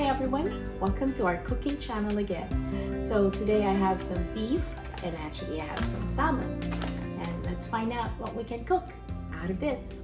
everyone, welcome to our cooking channel again. So today I have some beef and actually I have some salmon, and let's find out what we can cook out of this.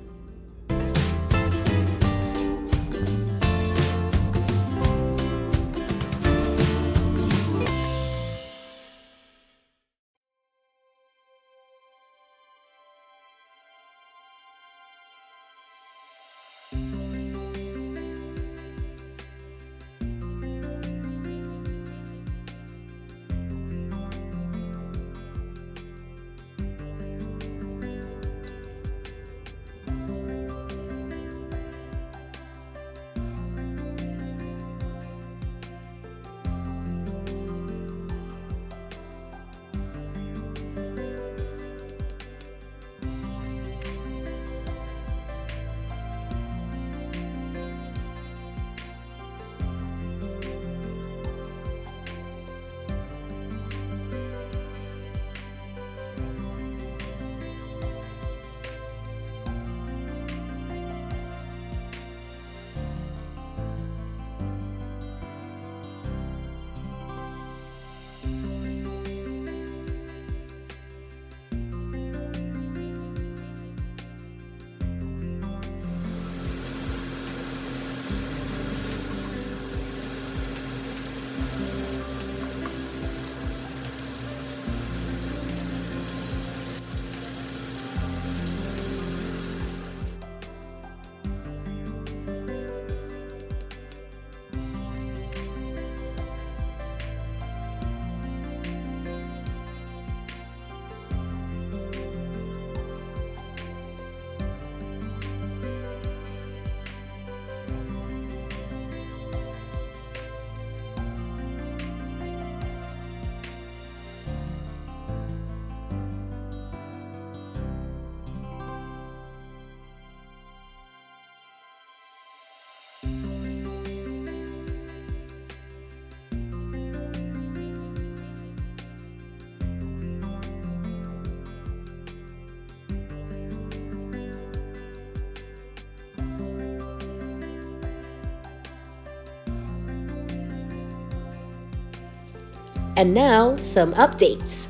And now, some updates.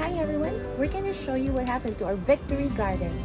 Hi everyone, we're going to show you what happened to our victory garden.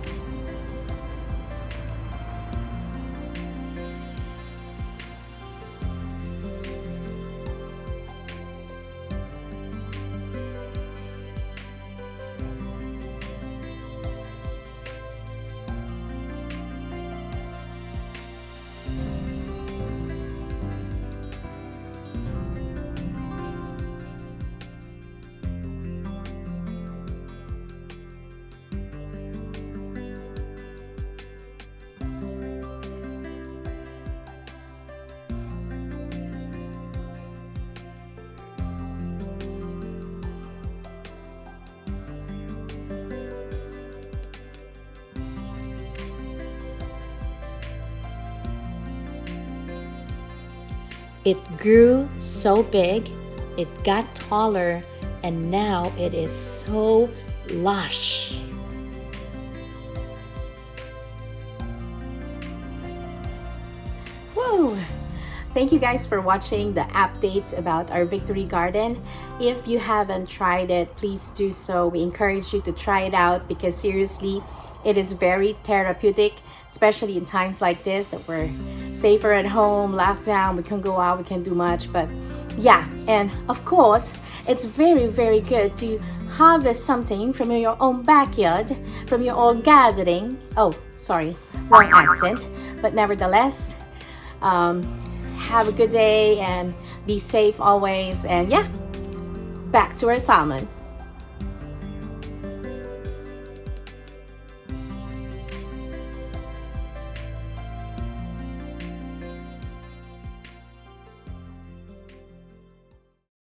It grew so big, it got taller, and now it is so lush. Woo! Thank you guys for watching the updates about our victory garden. If you haven't tried it, please do so. We encourage you to try it out because seriously, it is very therapeutic, especially in times like this that we're safer at home, locked down, we can't go out, we can't do much. But yeah, and of course, it's very, very good to harvest something from your own backyard, from your own gardening. Oh, sorry, wrong accent. But nevertheless, have a good day and be safe always. And yeah, back to our salmon.